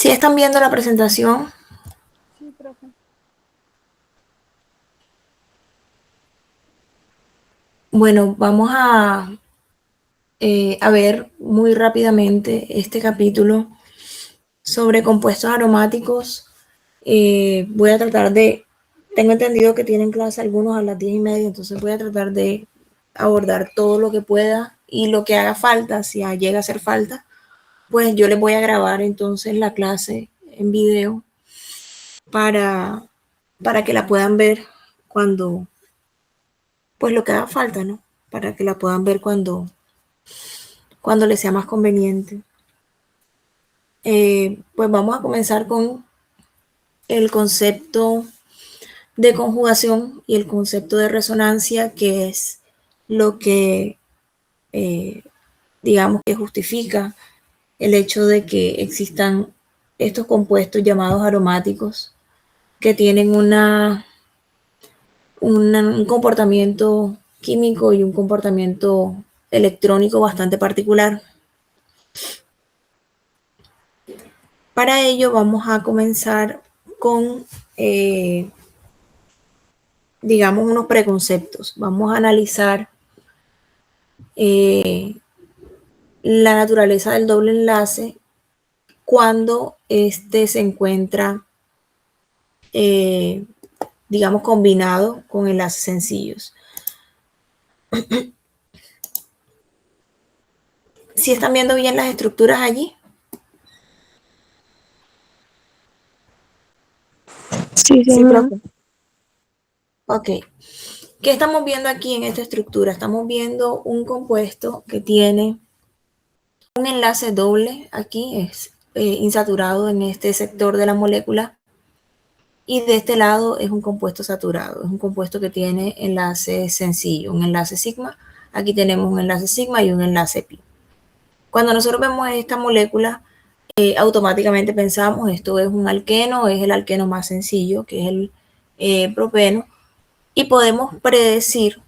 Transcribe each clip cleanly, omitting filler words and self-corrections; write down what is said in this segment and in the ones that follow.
¿Sí están viendo la presentación? Sí, profe. Bueno, vamos a ver muy rápidamente este capítulo sobre compuestos aromáticos. Voy a tratar de, tengo entendido que tienen clase algunos a las 10:30, entonces voy a tratar de abordar todo lo que pueda y lo que haga falta, si llega a hacer falta, pues yo les voy a grabar entonces la clase en video para, para que la puedan ver cuando, pues lo que haga falta, ¿no? Para que la puedan ver cuando les sea más conveniente. Pues vamos a comenzar con el concepto de conjugación y el concepto de resonancia, que es lo que, eh, digamos, que justifica el hecho de que existan estos compuestos llamados aromáticos que tienen un comportamiento químico y un comportamiento electrónico bastante particular. Para ello vamos a comenzar con, digamos, unos preconceptos. Vamos a analizar la naturaleza del doble enlace cuando este se encuentra, eh, digamos, combinado con enlaces sencillos. ¿Sí están viendo bien las estructuras allí? Sí, Sí, señora. profe. Ok. ¿Qué estamos viendo aquí en esta estructura? Estamos viendo un compuesto que tiene un enlace doble, aquí es insaturado en este sector de la molécula, y de este lado es un compuesto saturado, es un compuesto que tiene enlace sencillo, un enlace sigma. Aquí tenemos un enlace sigma y un enlace pi. Cuando nosotros vemos esta molécula, automáticamente pensamos esto es un alqueno, es el alqueno más sencillo, que es el propeno, y podemos predecir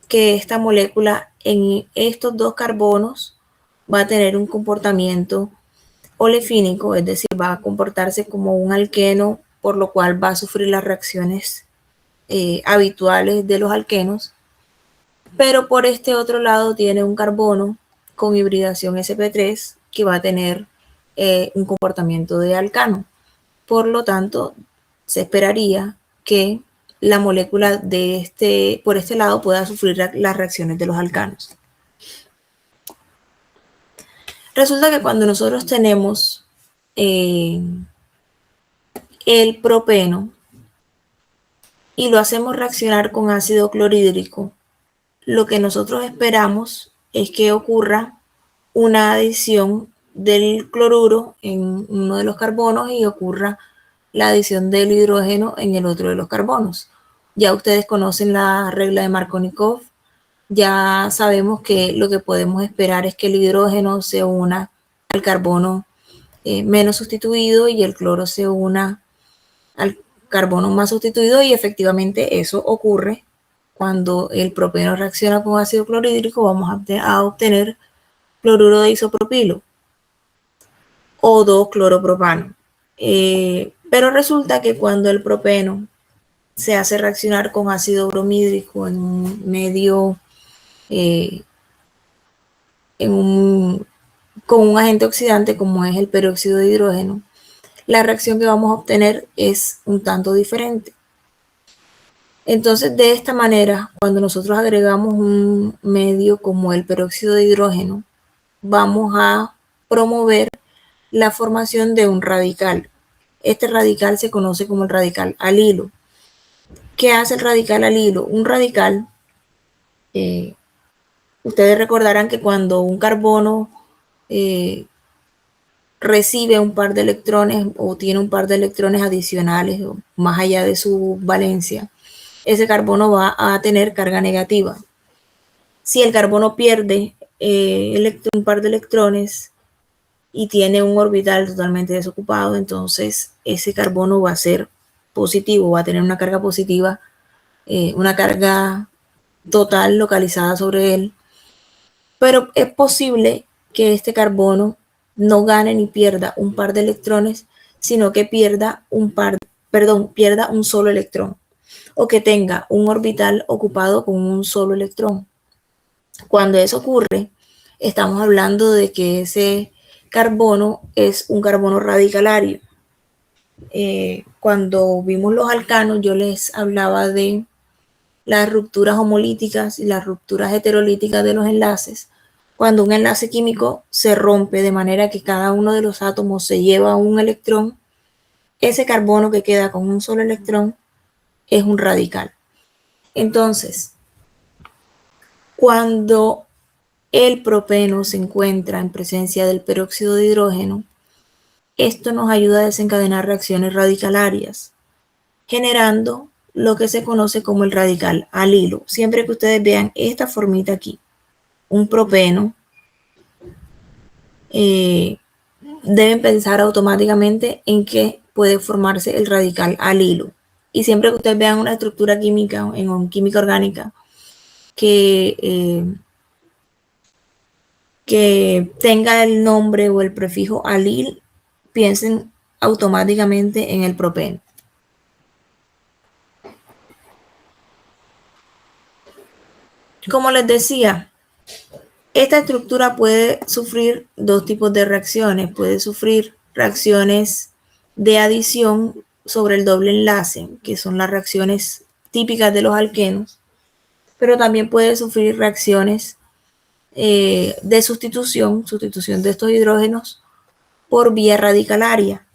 que esta molécula en estos dos carbonos va a tener un comportamiento olefínico, es decir, va a comportarse como un alqueno, por lo cual va a sufrir las reacciones habituales de los alquenos, pero por este otro lado tiene un carbono con hibridación sp3 que va a tener un comportamiento de alcano. Por lo tanto, se esperaría que la molécula por este lado pueda sufrir las reacciones de los alcanos. Resulta que cuando nosotros tenemos eh, el propeno y lo hacemos reaccionar con ácido clorhídrico, lo que nosotros esperamos es que ocurra una adición del cloruro en uno de los carbonos y ocurra la adición del hidrógeno en el otro de los carbonos. Ya ustedes conocen la regla de Markovnikov, ya sabemos que lo que podemos esperar es que el hidrógeno se una al carbono menos sustituido y el cloro se una al carbono más sustituido, y efectivamente eso ocurre cuando el propeno reacciona con ácido clorhídrico. Vamos a obtener cloruro de isopropilo o 2-cloropropano. Pero resulta que cuando el propeno se hace reaccionar con ácido bromídrico en un medio, eh, con un agente oxidante como es el peróxido de hidrógeno, la reacción que vamos a obtener es un tanto diferente. Entonces, de esta manera, cuando nosotros agregamos un medio como el peróxido de hidrógeno, vamos a promover la formación de un radical. Este radical se conoce como el radical alilo. ¿Qué hace el radical alilo? Un radical, eh, ustedes recordarán que cuando un carbono eh, recibe un par de electrones o tiene un par de electrones adicionales o más allá de su valencia, ese carbono va a tener carga negativa. Si el carbono pierde un par de electrones y tiene un orbital totalmente desocupado, entonces ese carbono va a ser positivo, va a tener una carga positiva, una carga total localizada sobre él, pero es posible que este carbono no gane ni pierda un par de electrones, sino que pierda un solo electrón, o que tenga un orbital ocupado con un solo electrón. Cuando eso ocurre, estamos hablando de que ese carbono es un carbono radicalario. Cuando vimos los alcanos, yo les hablaba de las rupturas homolíticas y las rupturas heterolíticas de los enlaces. Cuando un enlace químico se rompe de manera que cada uno de los átomos se lleva un electrón, ese carbono que queda con un solo electrón es un radical. Entonces, cuando el propeno se encuentra en presencia del peróxido de hidrógeno, esto nos ayuda a desencadenar reacciones radicalarias, generando lo que se conoce como el radical alilo. Siempre que ustedes vean esta formita aquí, un propeno, deben pensar automáticamente en que puede formarse el radical alilo. Y siempre que ustedes vean una estructura química en química orgánica que tenga el nombre o el prefijo alil, piensen automáticamente en el propeno. Como les decía, esta estructura puede sufrir dos tipos de reacciones. Puede sufrir reacciones de adición sobre el doble enlace, que son las reacciones típicas de los alquenos, pero también puede sufrir reacciones de sustitución de estos hidrógenos por vía radicalaria,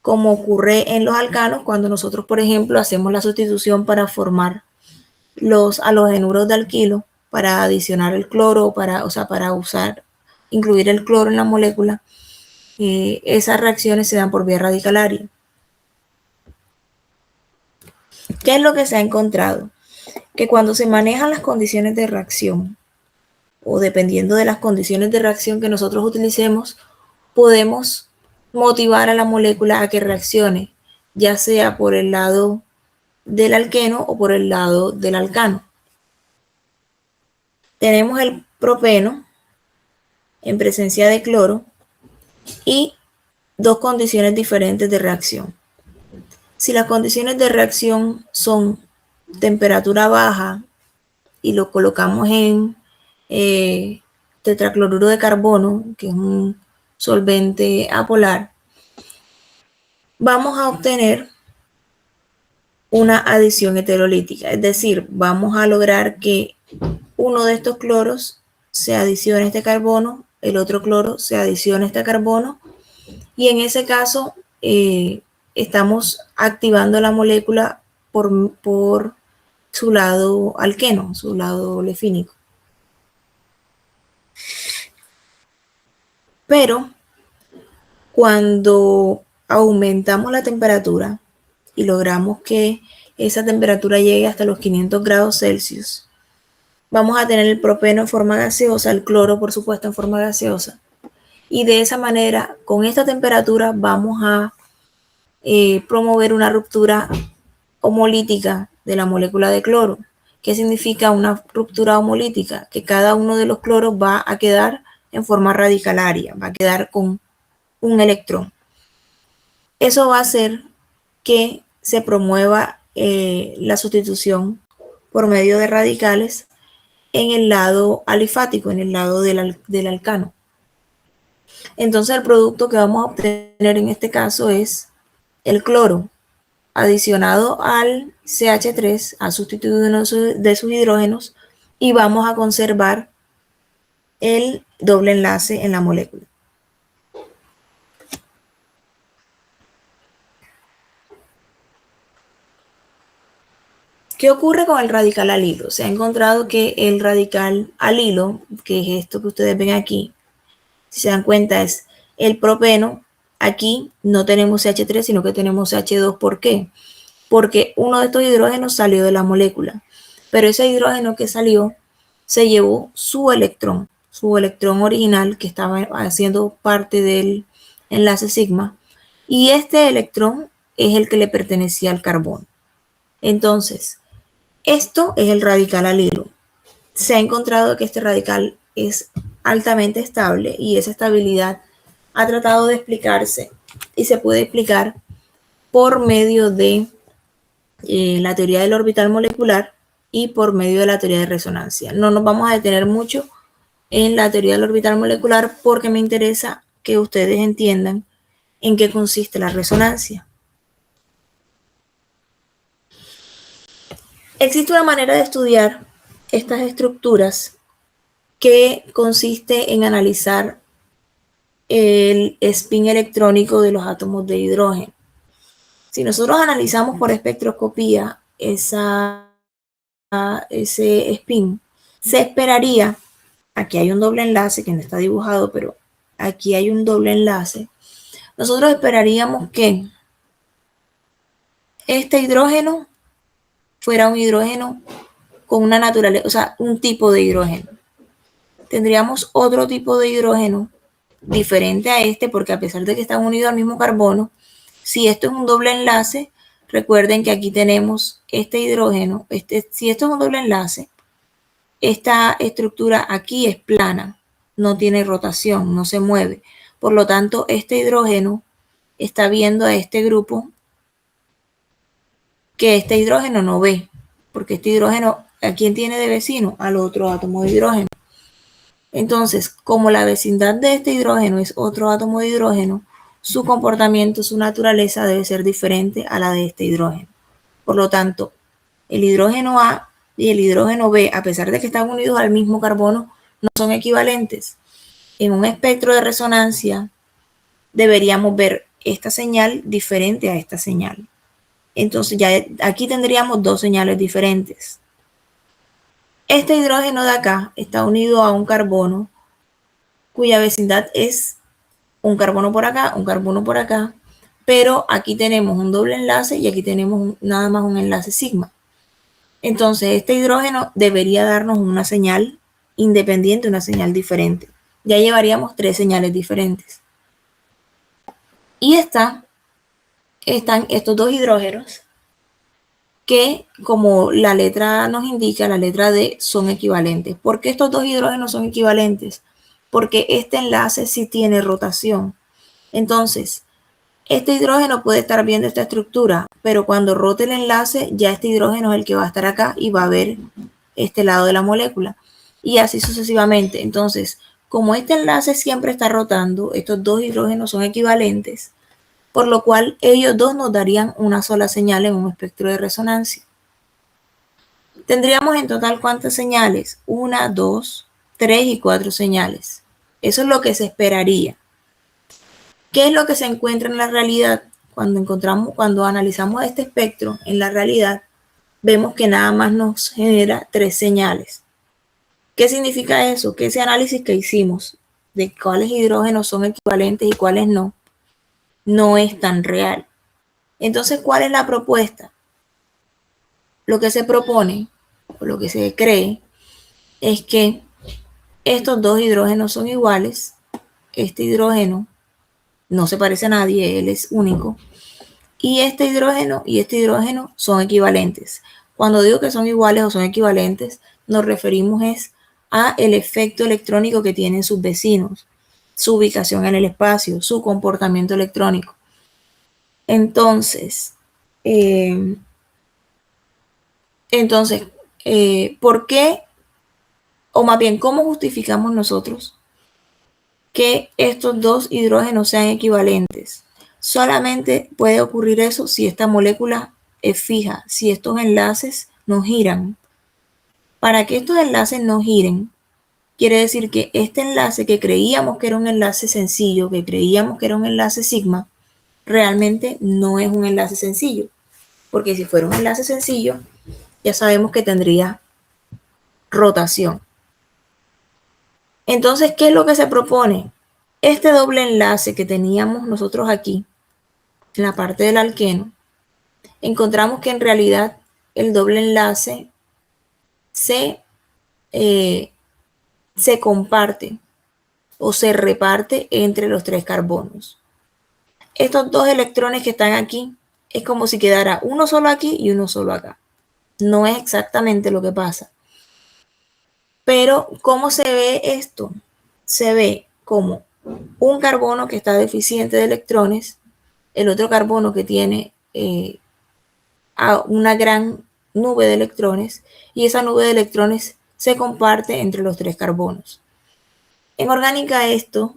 como ocurre en los alcanos cuando nosotros, por ejemplo, hacemos la sustitución para formar los halogenuros de alquilo, para adicionar el cloro, para incluir el cloro en la molécula. Esas reacciones se dan por vía radicalaria. ¿Qué es lo que se ha encontrado? Que cuando se manejan las condiciones de reacción, o dependiendo de las condiciones de reacción que nosotros utilicemos, podemos motivar a la molécula a que reaccione, ya sea por el lado del alqueno o por el lado del alcano. Tenemos el propeno en presencia de cloro y dos condiciones diferentes de reacción. Si las condiciones de reacción son temperatura baja y lo colocamos en tetracloruro de carbono, que es un solvente apolar, vamos a obtener una adición heterolítica, es decir, vamos a lograr que uno de estos cloros se adicione a este carbono, el otro cloro se adicione a este carbono, y en ese caso estamos activando la molécula por su lado alqueno, su lado olefínico. Pero cuando aumentamos la temperatura y logramos que esa temperatura llegue hasta los 500 grados Celsius, vamos a tener el propeno en forma gaseosa, el cloro por supuesto en forma gaseosa, y de esa manera, con esta temperatura, vamos a promover una ruptura homolítica de la molécula de cloro. ¿Qué significa una ruptura homolítica? Que cada uno de los cloros va a quedar en forma radicalaria, va a quedar con un electrón. Eso va a hacer que se promueva la sustitución por medio de radicales en el lado alifático, en el lado del alcano. Entonces el producto que vamos a obtener en este caso es el cloro adicionado al CH3, ha sustituido uno de sus hidrógenos, y vamos a conservar el doble enlace en la molécula. ¿Qué ocurre con el radical alilo? Se ha encontrado que el radical alilo, que es esto que ustedes ven aquí, si se dan cuenta es el propeno. Aquí no tenemos CH3, sino que tenemos CH2. ¿Por qué? Porque uno de estos hidrógenos salió de la molécula, pero ese hidrógeno que salió se llevó su electrón original que estaba haciendo parte del enlace sigma, y este electrón es el que le pertenecía al carbono. Entonces, esto es el radical alilo. Se ha encontrado que este radical es altamente estable y esa estabilidad ha tratado de explicarse y se puede explicar por medio de la teoría del orbital molecular y por medio de la teoría de resonancia. No nos vamos a detener mucho en la teoría del orbital molecular porque me interesa que ustedes entiendan en qué consiste la resonancia. Existe una manera de estudiar estas estructuras que consiste en analizar el spin electrónico de los átomos de hidrógeno. Si nosotros analizamos por espectroscopía ese spin, se esperaría, aquí hay un doble enlace que no está dibujado, pero aquí hay un doble enlace, nosotros esperaríamos que este hidrógeno fuera un hidrógeno con una naturaleza, o sea, un tipo de hidrógeno. Tendríamos otro tipo de hidrógeno diferente a este, porque a pesar de que están unidos al mismo carbono, si esto es un doble enlace, recuerden que aquí tenemos este hidrógeno, si esto es un doble enlace, esta estructura aquí es plana, no tiene rotación, no se mueve. Por lo tanto, este hidrógeno está viendo a este grupo que este hidrógeno no ve, porque este hidrógeno, ¿a quién tiene de vecino? Al otro átomo de hidrógeno. Entonces, como la vecindad de este hidrógeno es otro átomo de hidrógeno, su comportamiento, su naturaleza debe ser diferente a la de este hidrógeno. Por lo tanto, el hidrógeno A y el hidrógeno B, a pesar de que están unidos al mismo carbono, no son equivalentes. En un espectro de resonancia deberíamos ver esta señal diferente a esta señal. Entonces ya aquí tendríamos dos señales diferentes. Este hidrógeno de acá está unido a un carbono cuya vecindad es un carbono por acá, pero aquí tenemos un doble enlace y aquí tenemos nada más un enlace sigma. Entonces este hidrógeno debería darnos una señal independiente, una señal diferente. Ya llevaríamos tres señales diferentes. Y están estos dos hidrógenos que, como la letra nos indica, la letra D, son equivalentes. ¿Por qué estos dos hidrógenos son equivalentes? Porque este enlace sí tiene rotación. Entonces, este hidrógeno puede estar viendo esta estructura, pero cuando rote el enlace, ya este hidrógeno es el que va a estar acá y va a ver este lado de la molécula. Y así sucesivamente. Entonces, como este enlace siempre está rotando, estos dos hidrógenos son equivalentes, por lo cual ellos dos nos darían una sola señal en un espectro de resonancia. Tendríamos en total ¿cuántas señales? 1, 2, 3 y 4 señales. Eso es lo que se esperaría. ¿Qué es lo que se encuentra en la realidad? Cuando analizamos este espectro en la realidad, vemos que nada más nos genera 3 señales. ¿Qué significa eso? Que ese análisis que hicimos de cuáles hidrógenos son equivalentes y cuáles no es tan real. Entonces, ¿cuál es la propuesta? Lo que se propone, o lo que se cree, es que estos dos hidrógenos son iguales. Este hidrógeno no se parece a nadie, él es único. Y este hidrógeno son equivalentes. Cuando digo que son iguales o son equivalentes, nos referimos a el efecto electrónico que tienen sus vecinos, su ubicación en el espacio, su comportamiento electrónico. Entonces, ¿por qué? O más bien, ¿cómo justificamos nosotros que estos dos hidrógenos sean equivalentes? Solamente puede ocurrir eso si esta molécula es fija, si estos enlaces no giran. Para que estos enlaces no giren, quiere decir que este enlace que creíamos que era un enlace sencillo, que creíamos que era un enlace sigma, realmente no es un enlace sencillo. Porque si fuera un enlace sencillo, ya sabemos que tendría rotación. Entonces, ¿qué es lo que se propone? Este doble enlace que teníamos nosotros aquí, en la parte del alqueno, encontramos que en realidad el doble enlace se comparte o se reparte entre los 3 carbonos. Estos 2 electrones que están aquí, es como si quedara uno solo aquí y uno solo acá. No es exactamente lo que pasa. Pero, ¿cómo se ve esto? Se ve como un carbono que está deficiente de electrones, el otro carbono que tiene una gran nube de electrones, y esa nube de electrones se comparte entre los tres carbonos. En orgánica esto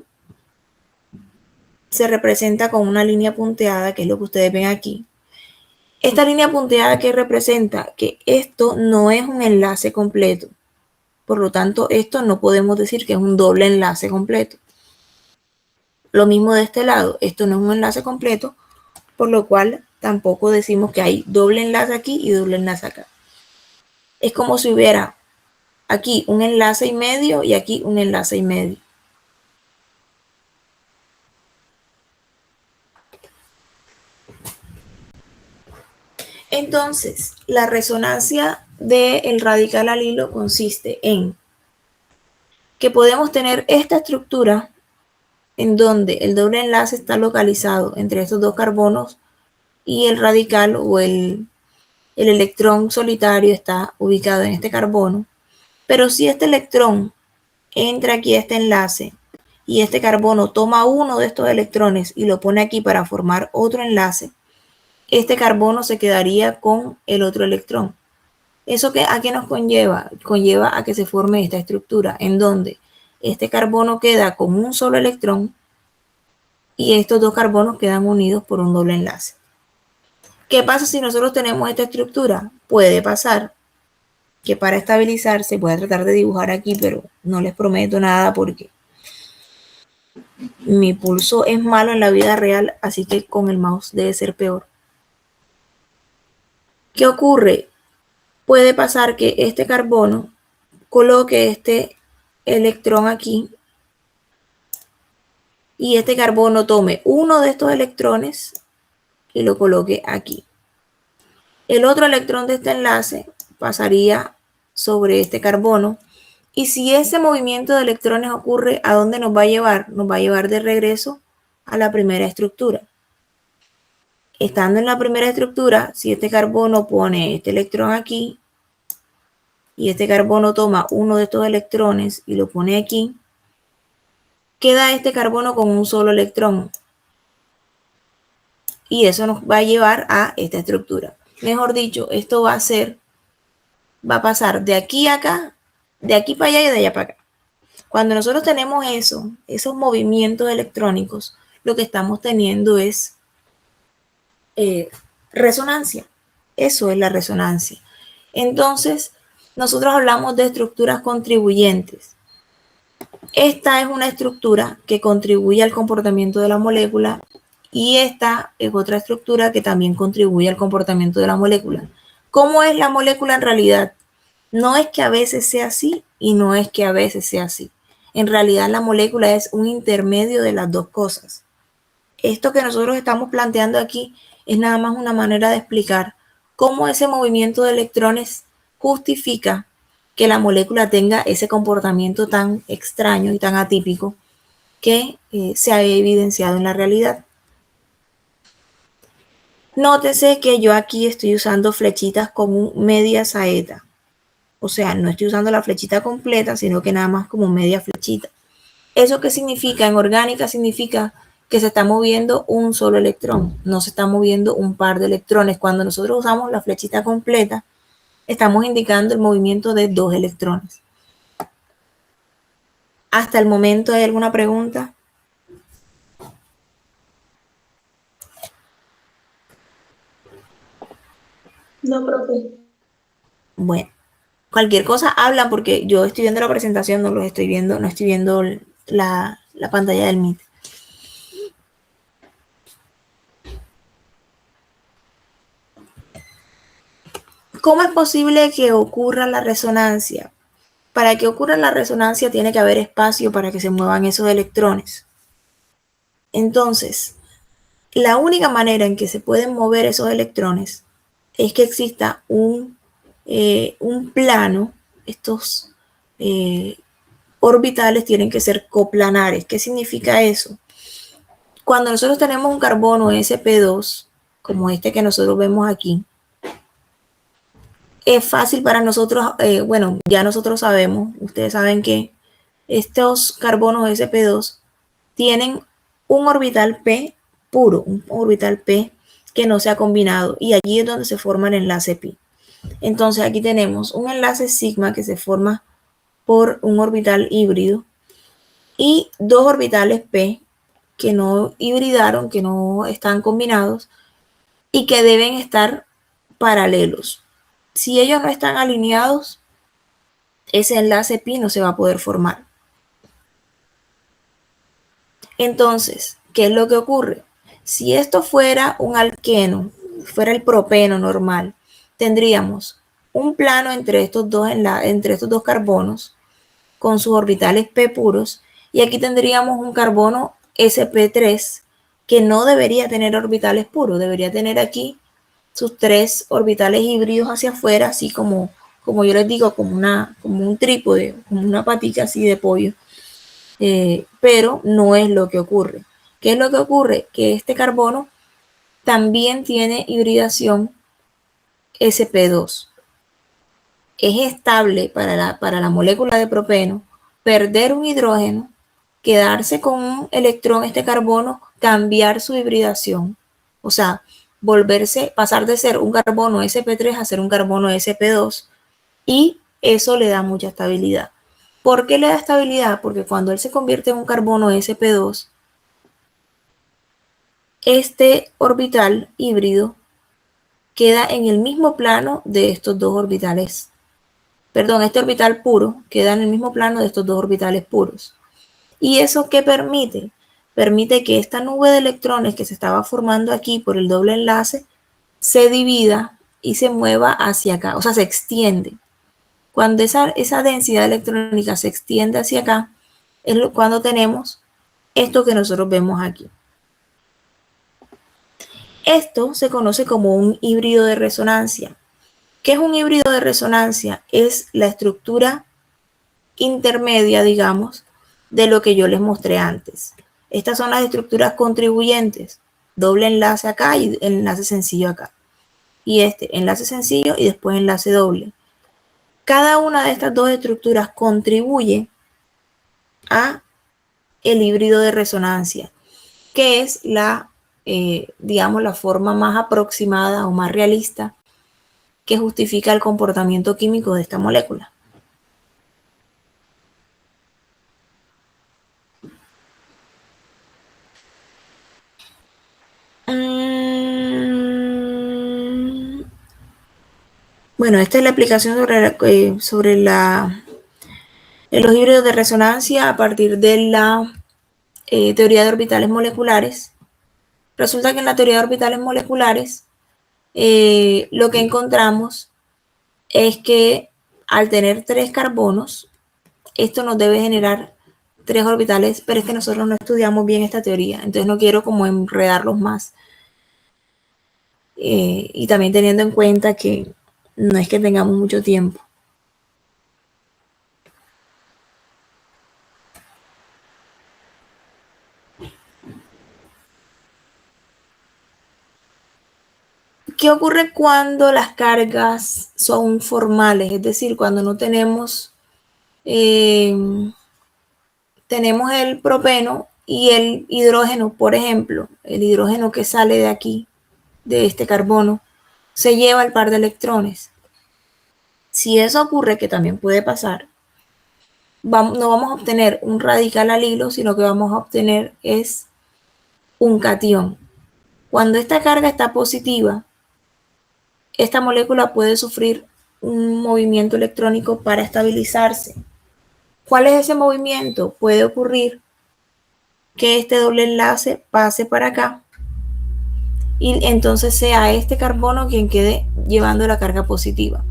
se representa con una línea punteada, que es lo que ustedes ven aquí. Esta línea punteada que representa que esto no es un enlace completo. Por lo tanto, esto no podemos decir que es un doble enlace completo. Lo mismo de este lado, esto no es un enlace completo, por lo cual tampoco decimos que hay doble enlace aquí y doble enlace acá. Es como si hubiera aquí un enlace y medio y aquí un enlace y medio. Entonces, la resonancia del radical alilo consiste en que podemos tener esta estructura en donde el doble enlace está localizado entre estos dos carbonos y el radical o el electrón solitario está ubicado en este carbono. Pero si este electrón entra aquí a este enlace y este carbono toma uno de estos electrones y lo pone aquí para formar otro enlace, este carbono se quedaría con el otro electrón. ¿Eso a qué nos conlleva? Conlleva a que se forme esta estructura en donde este carbono queda con un solo electrón y estos dos carbonos quedan unidos por un doble enlace. ¿Qué pasa si nosotros tenemos esta estructura? Puede pasar que para estabilizarse, voy a tratar de dibujar aquí, pero no les prometo nada porque mi pulso es malo en la vida real, así que con el mouse debe ser peor. ¿Qué ocurre? Puede pasar que este carbono coloque este electrón aquí y este carbono tome uno de estos electrones y lo coloque aquí. El otro electrón de este enlace pasaría sobre este carbono y si ese movimiento de electrones ocurre, ¿a dónde nos va a llevar? Nos va a llevar de regreso a la primera estructura. Estando en la primera estructura, si este carbono pone este electrón aquí y este carbono toma uno de estos electrones y lo pone aquí, queda este carbono con un solo electrón. Y eso nos va a llevar a esta estructura. Mejor dicho, esto va a pasar de aquí a acá, de aquí para allá y de allá para acá. Cuando nosotros tenemos esos movimientos electrónicos, lo que estamos teniendo es resonancia. Eso es la resonancia. Entonces, nosotros hablamos de estructuras contribuyentes. Esta es una estructura que contribuye al comportamiento de la molécula y esta es otra estructura que también contribuye al comportamiento de la molécula. ¿Cómo es la molécula en realidad? No es que a veces sea así y no es que a veces sea así. En realidad la molécula es un intermedio de las dos cosas. Esto que nosotros estamos planteando aquí es nada más una manera de explicar cómo ese movimiento de electrones justifica que la molécula tenga ese comportamiento tan extraño y tan atípico que se ha evidenciado en la realidad. Nótese que yo aquí estoy usando flechitas con media saeta. O sea, no estoy usando la flechita completa, sino que nada más como media flechita. ¿Eso qué significa? En orgánica significa que se está moviendo un solo electrón, no se está moviendo un par de electrones. Cuando nosotros usamos la flechita completa, estamos indicando el movimiento de dos electrones. ¿Hasta el momento hay alguna pregunta? No, profe. Bueno, cualquier cosa hablan porque yo estoy viendo la presentación, no los estoy viendo, no estoy viendo la pantalla del Meet. ¿Cómo es posible que ocurra la resonancia? Para que ocurra la resonancia tiene que haber espacio para que se muevan esos electrones. Entonces, la única manera en que se pueden mover esos electrones es que exista un plano. Estos orbitales tienen que ser coplanares. ¿Qué significa eso? Cuando nosotros tenemos un carbono sp2, como este que nosotros vemos aquí, es fácil para nosotros, ya nosotros sabemos, ustedes saben que estos carbonos sp2 tienen un orbital P puro, un orbital P que no se ha combinado, y allí es donde se forma el enlace pi. Entonces aquí tenemos un enlace sigma que se forma por un orbital híbrido y dos orbitales P que no hibridaron, que no están combinados y que deben estar paralelos. Si ellos no están alineados, ese enlace pi no se va a poder formar. Entonces, ¿qué es lo que ocurre? Si esto fuera un alqueno, fuera el propeno normal, tendríamos un plano entre estos dos carbonos con sus orbitales P puros, y aquí tendríamos un carbono sp3 que no debería tener orbitales puros, debería tener aquí sus tres orbitales híbridos hacia afuera, así como yo les digo, como un trípode, como una patita así de pollo. Pero no es lo que ocurre. ¿Qué es lo que ocurre? Que este carbono también tiene hibridación sp2. Es estable para la molécula de propeno perder un hidrógeno, quedarse con un electrón, este carbono, cambiar su hibridación. O sea, pasar de ser un carbono sp3 a ser un carbono sp2, y eso le da mucha estabilidad. ¿Por qué le da estabilidad? Porque cuando él se convierte en un carbono sp2, este orbital híbrido queda en el mismo plano de estos dos orbitales. Perdón, este orbital puro queda en el mismo plano de estos dos orbitales puros. ¿Y eso qué permite? Permite que esta nube de electrones que se estaba formando aquí por el doble enlace se divida y se mueva hacia acá, o sea, se extiende. Cuando esa densidad electrónica se extiende hacia acá, es cuando tenemos esto que nosotros vemos aquí. Esto se conoce como un híbrido de resonancia. ¿Qué es un híbrido de resonancia? Es la estructura intermedia, digamos, de lo que yo les mostré antes. Estas son las estructuras contribuyentes. Doble enlace acá y el enlace sencillo acá. Y este enlace sencillo y después enlace doble. Cada una de estas dos estructuras contribuye a el híbrido de resonancia, que es digamos, la forma más aproximada o más realista que justifica el comportamiento químico de esta molécula. Bueno, esta es la aplicación sobre los híbridos de resonancia a partir de la teoría de orbitales moleculares. Resulta que en la teoría de orbitales moleculares lo que encontramos es que al tener tres carbonos, esto nos debe generar tres orbitales, pero es que nosotros no estudiamos bien esta teoría, entonces no quiero como enredarlos más. Y también teniendo en cuenta que no es que tengamos mucho tiempo. ¿Qué ocurre cuando las cargas son formales? Es decir, cuando no tenemos el propeno y el hidrógeno, por ejemplo, el hidrógeno que sale de aquí, de este carbono, se lleva el par de electrones. Si eso ocurre, que también puede pasar, no vamos a obtener un radical alilo, sino que vamos a obtener es un catión. Cuando esta carga está positiva, esta molécula puede sufrir un movimiento electrónico para estabilizarse. ¿Cuál es ese movimiento? Puede ocurrir que este doble enlace pase para acá y entonces sea este carbono quien quede llevando la carga positiva.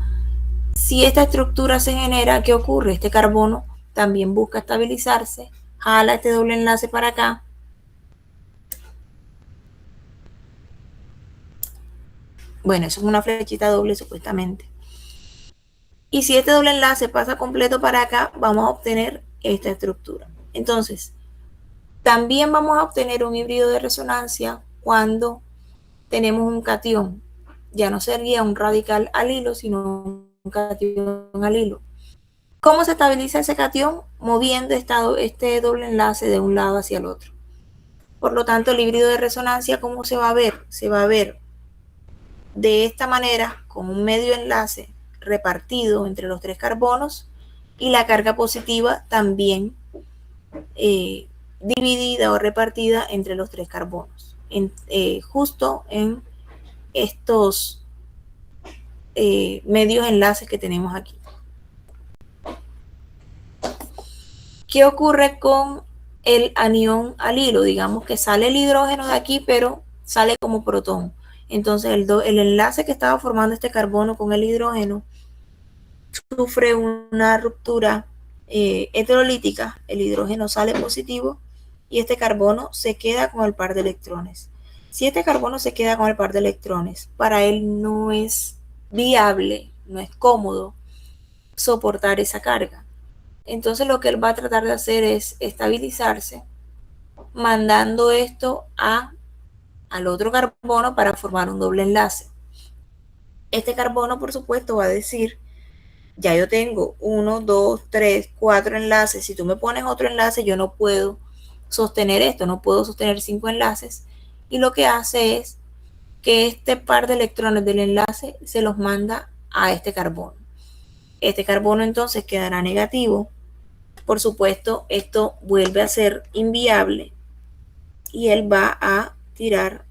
Si esta estructura se genera, ¿qué ocurre? Este carbono también busca estabilizarse, jala este doble enlace para acá. Bueno, eso es una flechita doble supuestamente. Y si este doble enlace pasa completo para acá, vamos a obtener esta estructura. Entonces, también vamos a obtener un híbrido de resonancia cuando tenemos un catión. Ya no sería un radical alilo, sino un catión alilo. ¿Cómo se estabiliza ese catión? Moviendo este doble enlace de un lado hacia el otro. Por lo tanto, el híbrido de resonancia, ¿cómo se va a ver? Se va a ver de esta manera, con un medio enlace repartido entre los 3 carbonos y la carga positiva también dividida o repartida entre los 3 carbonos, justo en estos medios enlaces que tenemos aquí. ¿Qué ocurre con el anión alilo? Digamos que sale el hidrógeno de aquí, pero sale como protón. Entonces el enlace que estaba formando este carbono con el hidrógeno sufre una ruptura heterolítica, el hidrógeno sale positivo y este carbono se queda con el par de electrones. Si este carbono se queda con el par de electrones, para él no es viable, no es cómodo soportar esa carga. Entonces lo que él va a tratar de hacer es estabilizarse, mandando esto al otro carbono para formar un doble enlace. Este carbono, por supuesto, va a decir, ya yo tengo 1, 2, 3, 4 enlaces. Si tú me pones otro enlace, yo no puedo sostener esto, no puedo sostener 5 enlaces. Y lo que hace es que este par de electrones del enlace se los manda a este carbono. Este carbono entonces quedará negativo. Por supuesto, esto vuelve a ser inviable y él va a tirar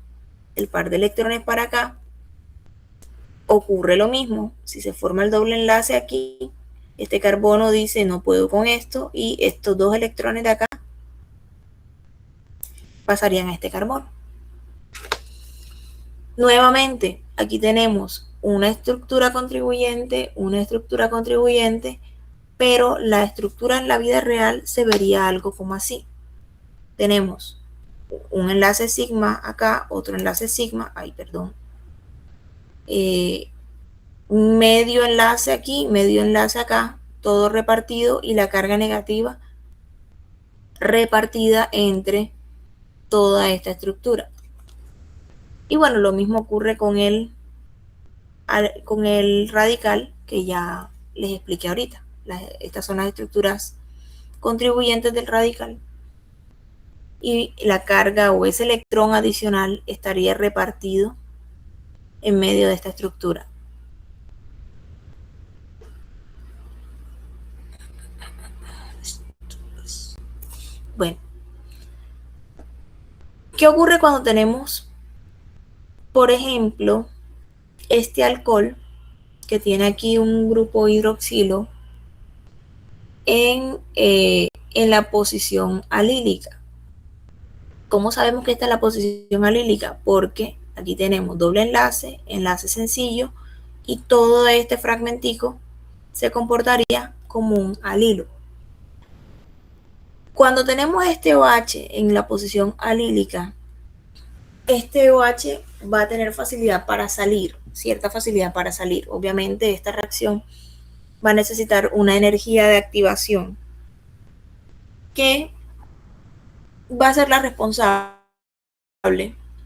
el par de electrones para acá. Ocurre lo mismo, si se forma el doble enlace aquí, este carbono dice no puedo con esto y estos 2 electrones de acá pasarían a este carbono. Nuevamente, aquí tenemos una estructura contribuyente, pero la estructura en la vida real se vería algo como así. Tenemos un enlace sigma acá, otro enlace sigma, medio enlace aquí, medio enlace acá, todo repartido y la carga negativa repartida entre toda esta estructura. Y bueno, lo mismo ocurre con el radical que ya les expliqué ahorita. Estas son las estructuras contribuyentes del radical y la carga o ese electrón adicional estaría repartido en medio de esta estructura. Bueno, ¿qué ocurre cuando tenemos, por ejemplo, este alcohol que tiene aquí un grupo hidroxilo en la posición alílica? ¿Cómo sabemos que esta es la posición alílica? Porque aquí tenemos doble enlace, enlace sencillo y todo este fragmentico se comportaría como un alilo. Cuando tenemos este OH en la posición alílica, este OH va a tener facilidad para salir, cierta facilidad para salir. Obviamente esta reacción va a necesitar una energía de activación que va a ser la responsable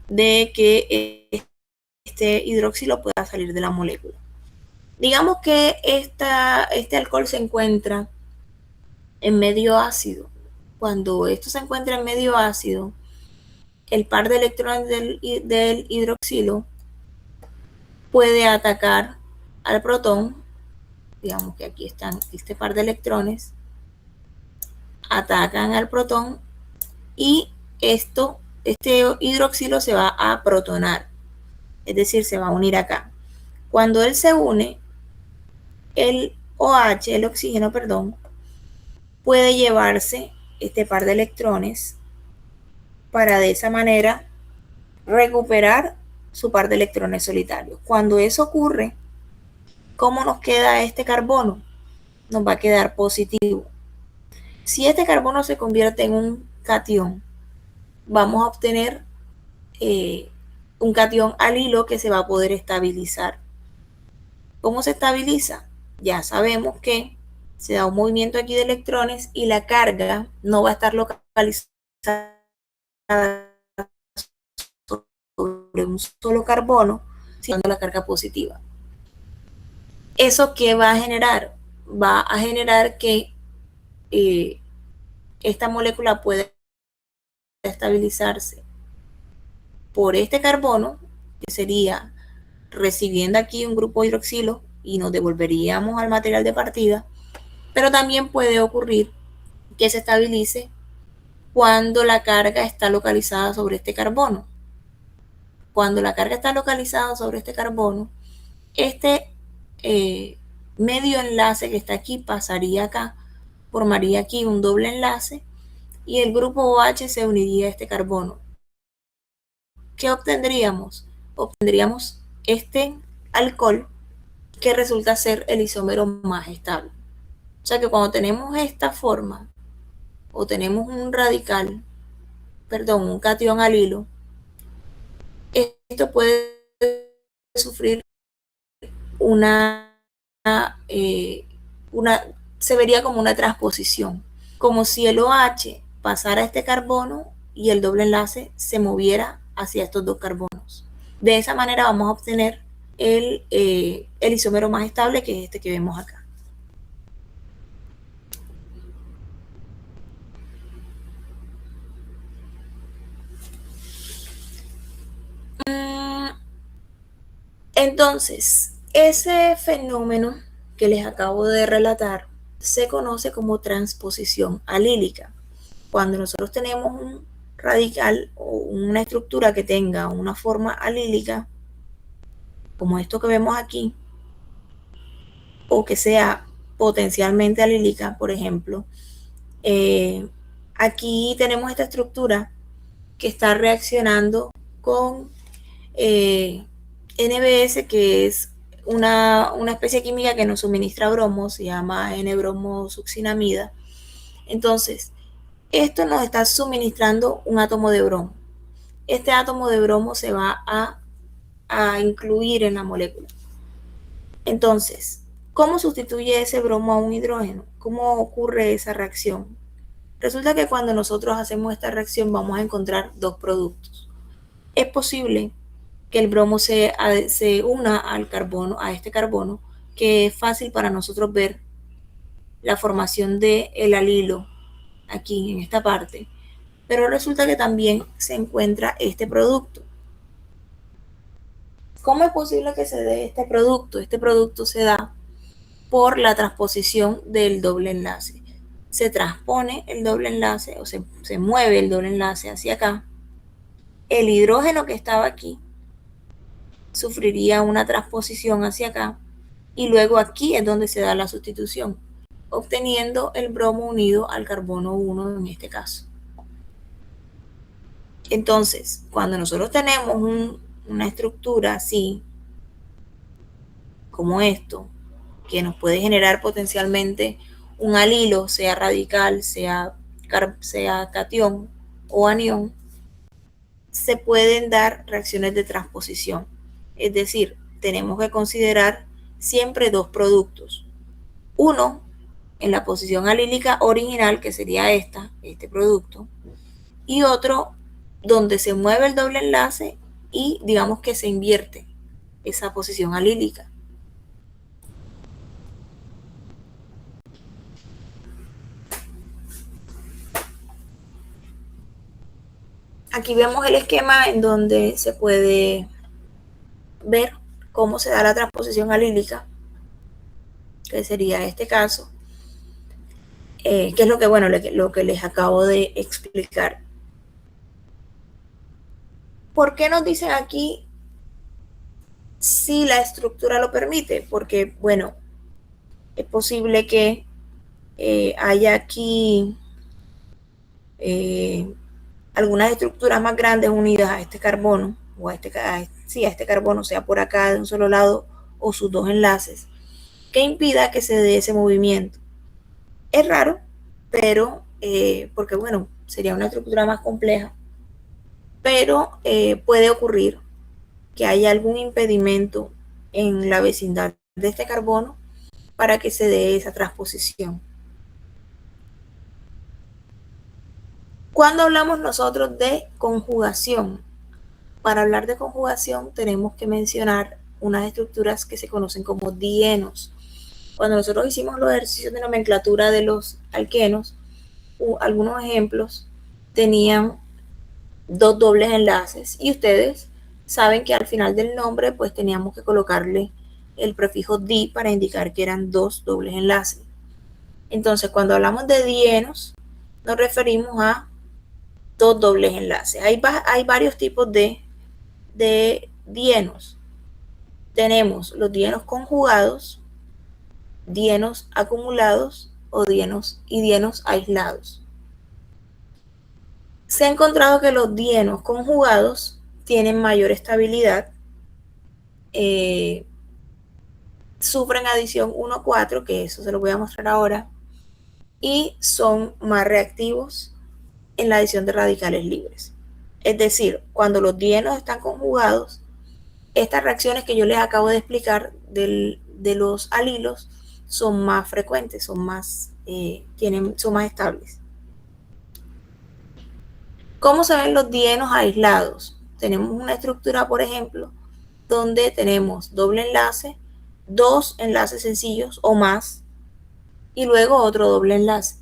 de que este hidroxilo pueda salir de la molécula. Digamos que este alcohol se encuentra en medio ácido. Cuando esto se encuentra en medio ácido, el par de electrones del hidroxilo puede atacar al protón. Digamos que aquí están este par de electrones, atacan al protón y este hidroxilo se va a protonar, es decir, se va a unir acá. Cuando él se une, el OH, el oxígeno, perdón, puede llevarse este par de electrones para de esa manera recuperar su par de electrones solitarios. Cuando eso ocurre, ¿cómo nos queda este carbono? Nos va a quedar positivo. Si este carbono se convierte en un catión, vamos a obtener un catión alilo que se va a poder estabilizar. ¿Cómo se estabiliza? Ya sabemos que se da un movimiento aquí de electrones y la carga no va a estar localizada sobre un solo carbono, sino la carga positiva. ¿Eso qué va a generar? Va a generar que esta molécula pueda estabilizarse por este carbono, que sería recibiendo aquí un grupo hidroxilo y nos devolveríamos al material de partida, pero también puede ocurrir que se estabilice cuando la carga está localizada sobre este carbono. Cuando la carga está localizada sobre este carbono, este medio enlace que está aquí pasaría acá, formaría aquí un doble enlace y el grupo OH se uniría a este carbono. ¿Qué obtendríamos? Obtendríamos este alcohol que resulta ser el isómero más estable. O sea que cuando tenemos esta forma o tenemos un radical, perdón, un catión alilo, esto puede sufrir se vería como una transposición, como si el OH pasara a este carbono y el doble enlace se moviera hacia estos dos carbonos. De esa manera vamos a obtener el isómero más estable, que es este que vemos acá. Entonces, ese fenómeno que les acabo de relatar se conoce como transposición alílica. Cuando nosotros tenemos un radical o una estructura que tenga una forma alílica, como esto que vemos aquí, o que sea potencialmente alílica, por ejemplo, aquí tenemos esta estructura que está reaccionando con NBS, que es una especie química que nos suministra bromo, se llama N-bromosuccinamida. Entonces, esto nos está suministrando un átomo de bromo. Este átomo de bromo se va a incluir en la molécula. Entonces, ¿cómo sustituye ese bromo a un hidrógeno? ¿Cómo ocurre esa reacción? Resulta que cuando nosotros hacemos esta reacción vamos a encontrar dos productos. Es posible que el bromo se una al carbono, a este carbono, que es fácil para nosotros ver la formación del alilo aquí en esta parte, pero resulta que también se encuentra este producto. ¿Cómo es posible que se dé este producto? Este producto se da por la transposición del doble enlace. Se transpone el doble enlace o se mueve el doble enlace hacia acá. El hidrógeno que estaba aquí sufriría una transposición hacia acá y luego aquí es donde se da la sustitución, obteniendo el bromo unido al carbono 1 en este caso. Entonces, cuando nosotros tenemos una estructura así, como esto, que nos puede generar potencialmente un alilo, sea radical, sea catión o anión, se pueden dar reacciones de transposición. Es decir, tenemos que considerar siempre dos productos. Uno en la posición alílica original, que sería este producto, y otro donde se mueve el doble enlace y digamos que se invierte esa posición alílica. Aquí vemos el esquema en donde se puede ver cómo se da la transposición alílica, que sería este caso, que es lo que les acabo de explicar. ¿Por qué nos dicen aquí si la estructura lo permite? Porque, bueno, es posible que haya aquí algunas estructuras más grandes unidas a este carbono, o a este carbono, sea por acá de un solo lado o sus dos enlaces, que impida que se dé ese movimiento. Es raro, pero porque bueno, sería una estructura más compleja, pero puede ocurrir que haya algún impedimento en la vecindad de este carbono para que se dé esa transposición. Cuando hablamos nosotros de conjugación, para hablar de conjugación tenemos que mencionar unas estructuras que se conocen como dienos. Cuando nosotros hicimos los ejercicios de nomenclatura de los alquenos, algunos ejemplos tenían dos dobles enlaces, y ustedes saben que al final del nombre pues teníamos que colocarle el prefijo di para indicar que eran dos dobles enlaces. Entonces, cuando hablamos de dienos, nos referimos a dos dobles enlaces. Hay varios tipos de dienos. Tenemos los dienos conjugados, dienos acumulados o dienos aislados. Se ha encontrado que los dienos conjugados tienen mayor estabilidad, sufren adición 1,4, que eso se lo voy a mostrar ahora, y son más reactivos en la adición de radicales libres. Es decir, cuando los dienos están conjugados, estas reacciones que yo les acabo de explicar de los alilos son más frecuentes, son más estables. ¿Cómo se ven los dienos aislados? Tenemos una estructura, por ejemplo, donde tenemos doble enlace, dos enlaces sencillos o más, y luego otro doble enlace.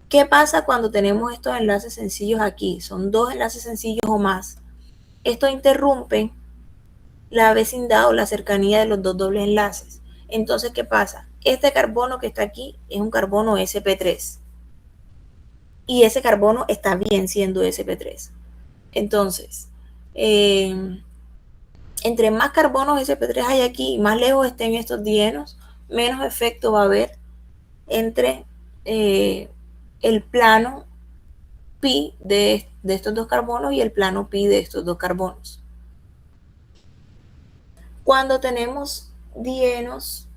¿Qué pasa cuando tenemos estos enlaces sencillos aquí? Son dos enlaces sencillos o más. Esto interrumpe la vecindad o la cercanía de los dos dobles enlaces. Entonces, ¿qué pasa? Este carbono que está aquí es un carbono sp3. Y ese carbono está bien siendo sp3. Entonces, entre más carbonos sp3 hay aquí y más lejos estén estos dienos, menos efecto va a haber entre el plano pi de estos dos carbonos y el plano pi de estos dos carbonos. Cuando tenemos dienos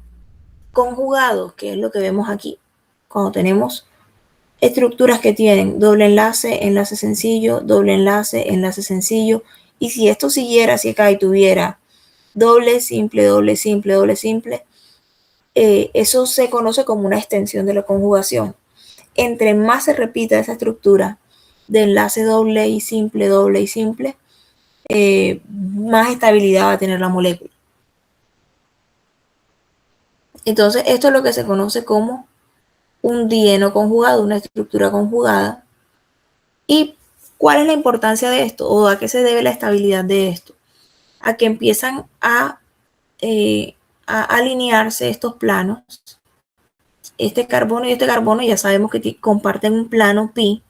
conjugados, que es lo que vemos aquí, cuando tenemos estructuras que tienen doble enlace, enlace sencillo, doble enlace, enlace sencillo, y si esto siguiera hacia acá y tuviera doble, simple, doble, simple, doble, simple, eso se conoce como una extensión de la conjugación. Entre más se repita esa estructura de enlace doble y simple, más estabilidad va a tener la molécula. Entonces, esto es lo que se conoce como un dieno conjugado, una estructura conjugada. ¿Y cuál es la importancia de esto? ¿O a qué se debe la estabilidad de esto? A que empiezan a alinearse estos planos. Este carbono y este carbono ya sabemos que comparten un plano pi.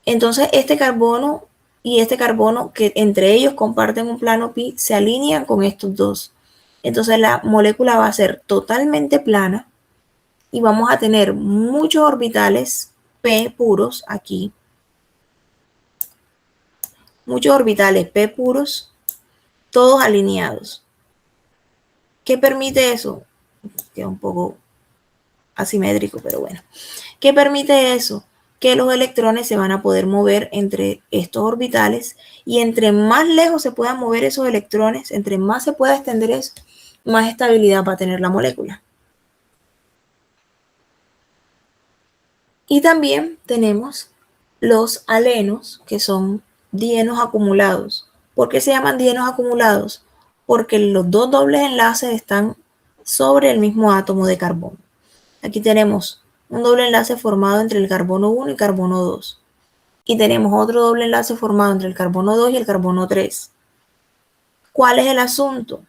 Entonces, este carbono y este carbono, que entre ellos comparten un plano pi, se alinean con estos dos. Entonces, la molécula va a ser totalmente plana y vamos a tener muchos orbitales p puros aquí. Muchos orbitales p puros, todos alineados. ¿Qué permite eso? Queda un poco asimétrico, pero bueno. ¿Qué permite eso? Que los electrones se van a poder mover entre estos orbitales, y entre más lejos se puedan mover esos electrones, entre más se pueda extender eso, más estabilidad va a tener la molécula. Y también tenemos los alenos, que son dienos acumulados. ¿Por qué se llaman dienos acumulados? Porque los dos dobles enlaces están sobre el mismo átomo de carbono. Aquí tenemos un doble enlace formado entre el carbono 1 y carbono 2. Y tenemos otro doble enlace formado entre el carbono 2 y el carbono 3. ¿Cuál es el asunto?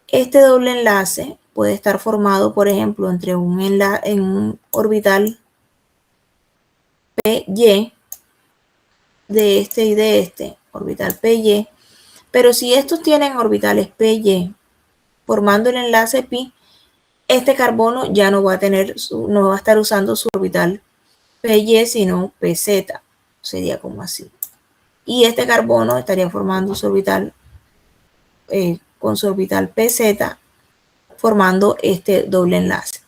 Este doble enlace puede estar formado, por ejemplo, entre un orbital PY de este y de este, orbital PY, pero si estos tienen orbitales PY formando el enlace pi, este carbono ya no va a estar usando su orbital PY, sino PZ, sería como así. Y este carbono estaría formando su orbital con su orbital PZ, formando este doble enlace.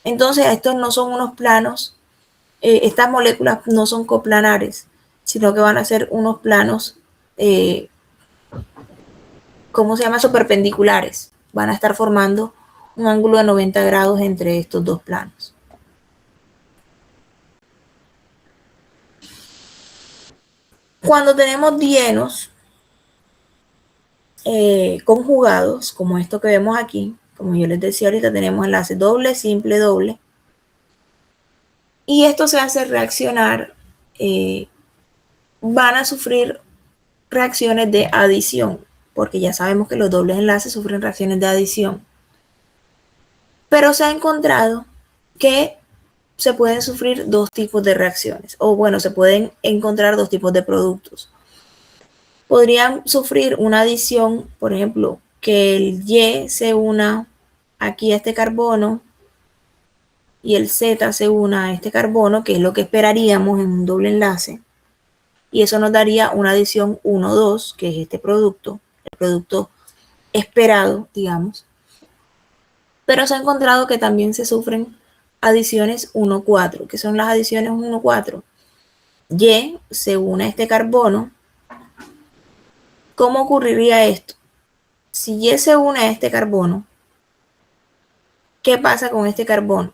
Entonces, estos no son unos planos, estas moléculas no son coplanares, sino que van a ser unos planos, ¿cómo se llama eso? Perpendiculares. Van a estar formando un ángulo de 90 grados entre estos dos planos. Cuando tenemos dienos conjugados, como esto que vemos aquí, como yo les decía ahorita, tenemos enlace doble, simple, doble. Y esto se hace reaccionar van a sufrir reacciones de adición, porque ya sabemos que los dobles enlaces sufren reacciones de adición. Pero se ha encontrado que se pueden sufrir dos tipos de reacciones, o bueno, se pueden encontrar dos tipos de productos. Podrían sufrir una adición, por ejemplo, que el Y se una aquí a este carbono y el Z se una a este carbono, que es lo que esperaríamos en un doble enlace. Y eso nos daría una adición 1,2, que es este producto, el producto esperado, digamos. Pero se ha encontrado que también se sufren adiciones 1,4, que son las adiciones 1,4. Y se une a este carbono. ¿Cómo ocurriría esto? Si Y se une a este carbono, ¿qué pasa con este carbono?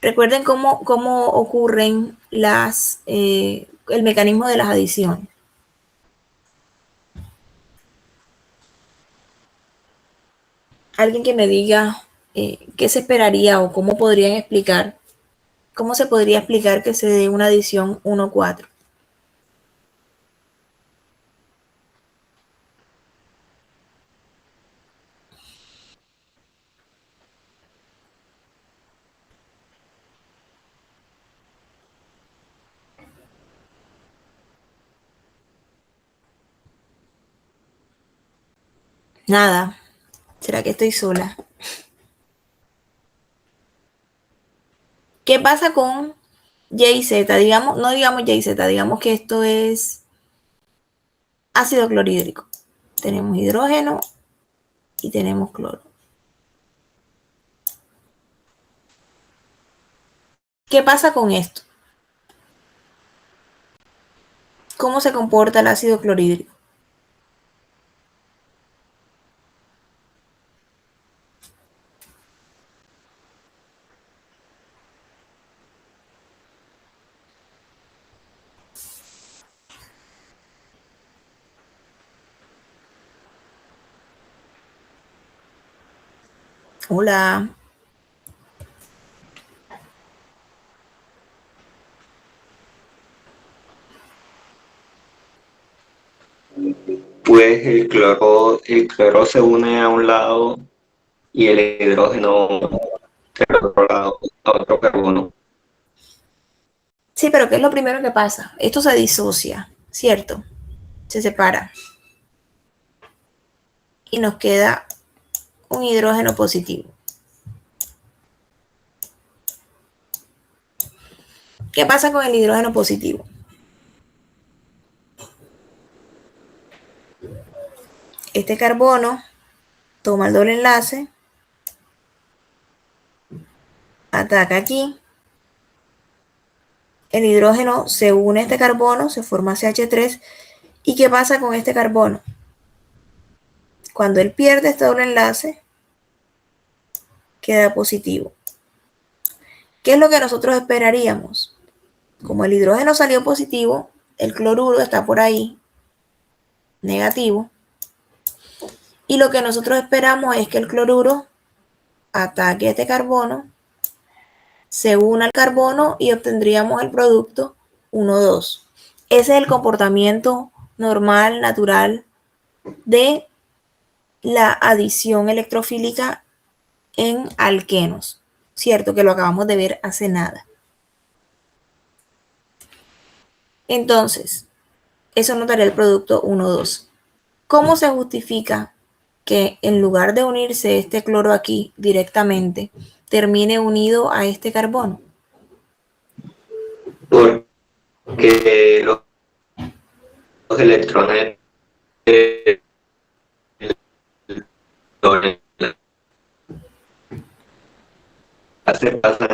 Recuerden cómo ocurren el mecanismo de las adiciones. Alguien que me diga qué se esperaría o cómo podrían explicar, cómo se podría explicar que se dé una adición 1,4. Nada. ¿Será que estoy sola? ¿Qué pasa con Y y Z? Digamos, no digamos Y y Z, digamos que esto es ácido clorhídrico. Tenemos hidrógeno y tenemos cloro. ¿Qué pasa con esto? ¿Cómo se comporta el ácido clorhídrico? Hola. Pues el cloro se une a un lado y el hidrógeno al otro lado, a otro carbono. Sí, pero ¿qué es lo primero que pasa? Esto se disocia, ¿cierto? Se separa. Y nos queda un hidrógeno positivo. ¿Qué pasa con el hidrógeno positivo? Este carbono toma el doble enlace, ataca aquí, el hidrógeno se une a este carbono, se forma CH3, ¿y qué pasa con este carbono? Cuando él pierde este doble enlace, queda positivo. ¿Qué es lo que nosotros esperaríamos? Como el hidrógeno salió positivo, el cloruro está por ahí, negativo, y lo que nosotros esperamos es que el cloruro ataque a este carbono, se una al carbono y obtendríamos el producto 1,2. Ese es el comportamiento normal, natural de la adición electrofílica en alquenos, ¿cierto? Que lo acabamos de ver hace nada. Entonces, eso nos daría el producto 1,2. ¿Cómo se justifica que en lugar de unirse este cloro aquí directamente, termine unido a este carbono? Porque los electrones del doble enlace pasan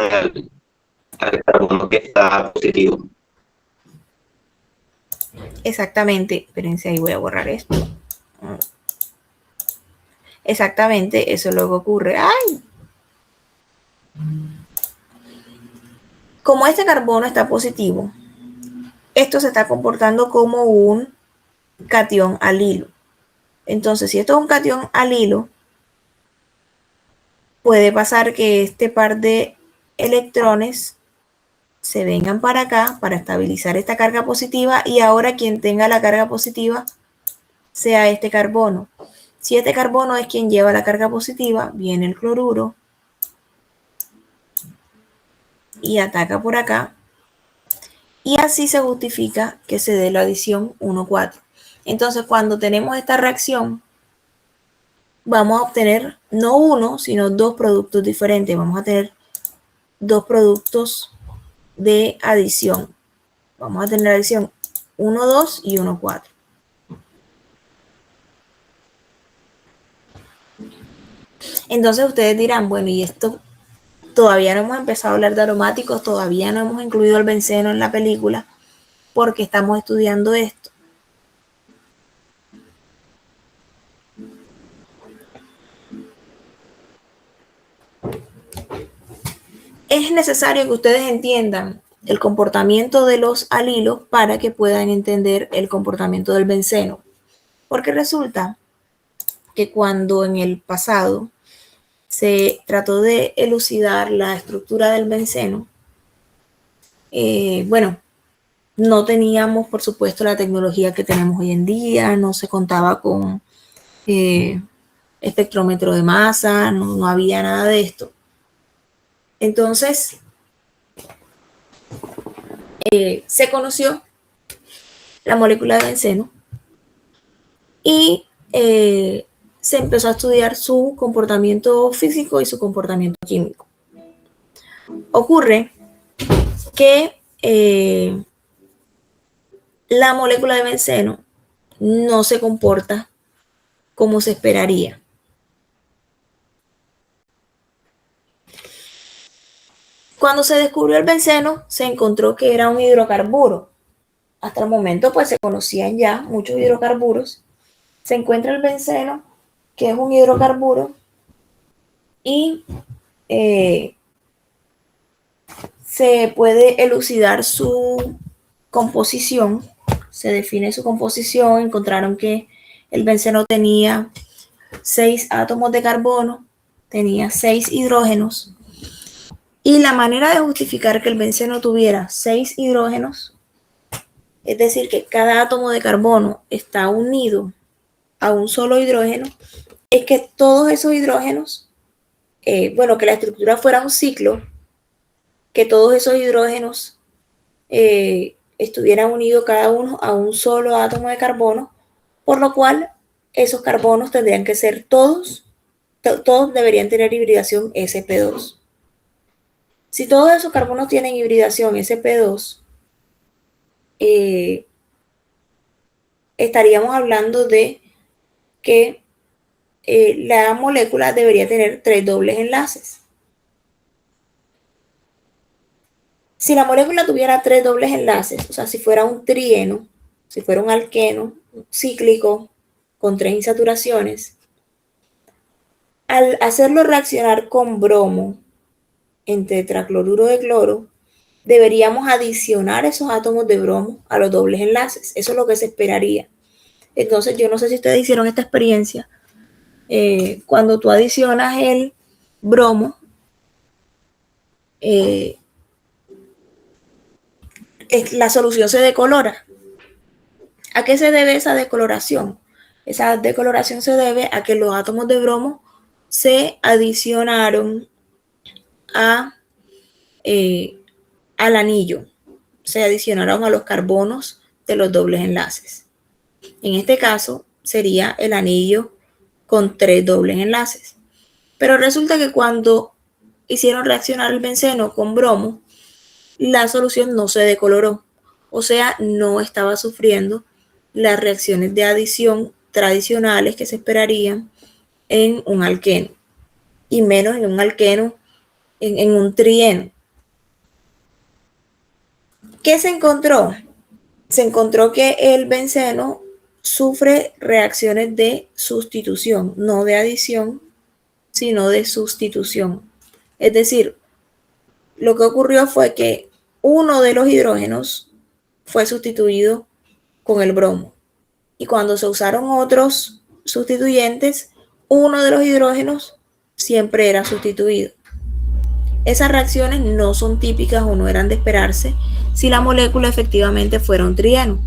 al carbono que está positivo. Exactamente, espérense, ahí voy a borrar esto. Exactamente, eso es lo que ocurre. ¡Ay! Como este carbono está positivo, esto se está comportando como un catión alilo. Entonces, si esto es un catión alilo, puede pasar que este par de electrones se vengan para acá para estabilizar esta carga positiva y ahora quien tenga la carga positiva sea este carbono. Si este carbono es quien lleva la carga positiva, viene el cloruro y ataca por acá. Y así se justifica que se dé la adición 1,4. Entonces, cuando tenemos esta reacción, vamos a obtener no uno, sino dos productos diferentes. Vamos a tener dos productos de adición. Vamos a tener adición 1,2 y 1,4. Entonces ustedes dirán, bueno, y esto todavía no hemos empezado a hablar de aromáticos, todavía no hemos incluido el benceno en la película, porque estamos estudiando esto. Es necesario que ustedes entiendan el comportamiento de los alilos para que puedan entender el comportamiento del benceno. Porque resulta que cuando en el pasado se trató de elucidar la estructura del benceno, bueno, no teníamos, por supuesto, la tecnología que tenemos hoy en día, no se contaba con espectrómetro de masa, no había nada de esto. Entonces, se conoció la molécula de benceno y se empezó a estudiar su comportamiento físico y su comportamiento químico. Ocurre que la molécula de benceno no se comporta como se esperaría. Cuando se descubrió el benceno, se encontró que era un hidrocarburo. Hasta el momento, pues se conocían ya muchos hidrocarburos. Se encuentra el benceno, que es un hidrocarburo, y se puede elucidar su composición. Se define su composición. Encontraron que el benceno tenía 6 átomos de carbono, tenía 6 hidrógenos. Y la manera de justificar que el benceno tuviera 6 hidrógenos, es decir, que cada átomo de carbono está unido a un solo hidrógeno, es que todos esos hidrógenos, que la estructura fuera un ciclo, que todos esos hidrógenos estuvieran unidos cada uno a un solo átomo de carbono, por lo cual esos carbonos tendrían que ser todos deberían tener hibridación sp2. Si todos esos carbonos tienen hibridación sp2, estaríamos hablando de que la molécula debería tener 3 dobles enlaces. Si la molécula tuviera 3 dobles enlaces, o sea, si fuera un trieno, si fuera un alqueno cíclico con 3 insaturaciones, al hacerlo reaccionar con bromo en tetracloruro de cloro, deberíamos adicionar esos átomos de bromo a los dobles enlaces. Eso es lo que se esperaría. Entonces, yo no sé si ustedes hicieron esta experiencia. Cuando tú adicionas el bromo, la solución se decolora. ¿A qué se debe esa decoloración? Esa decoloración se debe a que los átomos de bromo se adicionaron al anillo, se adicionaron a los carbonos de los dobles enlaces. En este caso sería el anillo con 3 dobles enlaces. Pero resulta que cuando hicieron reaccionar el benceno con bromo, la solución no se decoloró, o sea, no estaba sufriendo las reacciones de adición tradicionales que se esperarían en un alqueno, y menos en un alqueno, en un trieno. ¿Qué se encontró? Se encontró que el benceno sufre reacciones de sustitución, no de adición, sino de sustitución. Es decir, lo que ocurrió fue que uno de los hidrógenos fue sustituido con el bromo. Y cuando se usaron otros sustituyentes, uno de los hidrógenos siempre era sustituido. Esas reacciones no son típicas o no eran de esperarse si la molécula efectivamente fuera un trieno.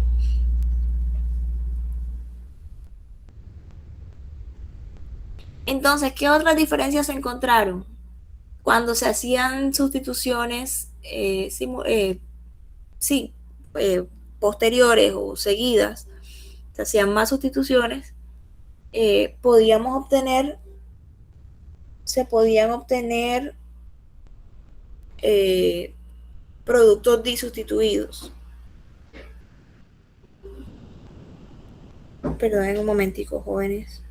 Entonces, ¿qué otras diferencias se encontraron? Cuando se hacían sustituciones posteriores o seguidas, se hacían más sustituciones, se podían obtener productos disustituidos. Perdonen un momentico, jóvenes.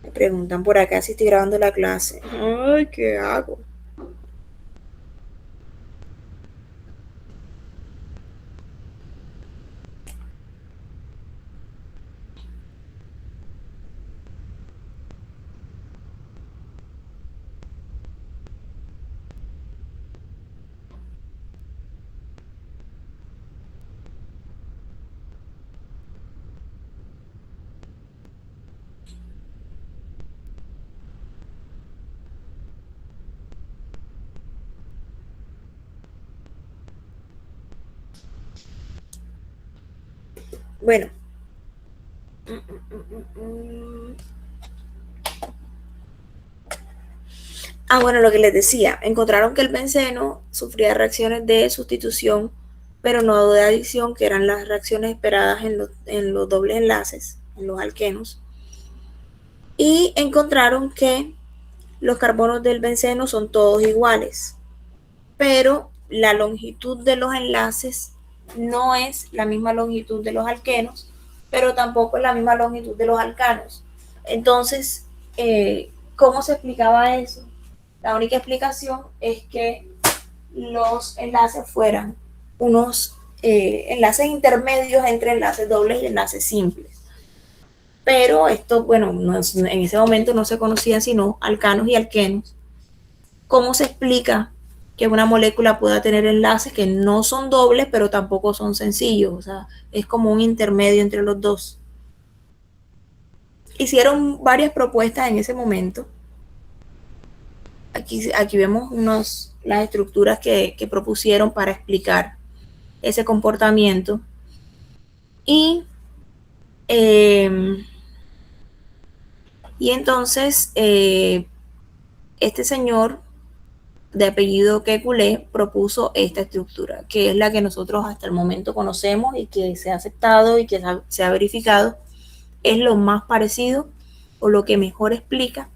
Me preguntan por acá si estoy grabando la clase. Ay, ¿qué hago? Bueno. Bueno, lo que les decía, encontraron que el benceno sufría reacciones de sustitución, pero no de adición, que eran las reacciones esperadas en los dobles enlaces, en los alquenos. Y encontraron que los carbonos del benceno son todos iguales, pero la longitud de los enlaces no es la misma longitud de los alquenos, pero tampoco es la misma longitud de los alcanos. Entonces, ¿cómo se explicaba eso? La única explicación es que los enlaces fueran unos enlaces intermedios entre enlaces dobles y enlaces simples. Pero esto, bueno, en ese momento no se conocían sino alcanos y alquenos. ¿Cómo se explica que una molécula pueda tener enlaces que no son dobles, pero tampoco son sencillos? O sea, es como un intermedio entre los dos. Hicieron varias propuestas en ese momento. Aquí vemos las estructuras que propusieron para explicar ese comportamiento. Y entonces este señor de apellido Kekulé propuso esta estructura, que es la que nosotros hasta el momento conocemos y que se ha aceptado y que se ha verificado, es lo más parecido o lo que mejor explica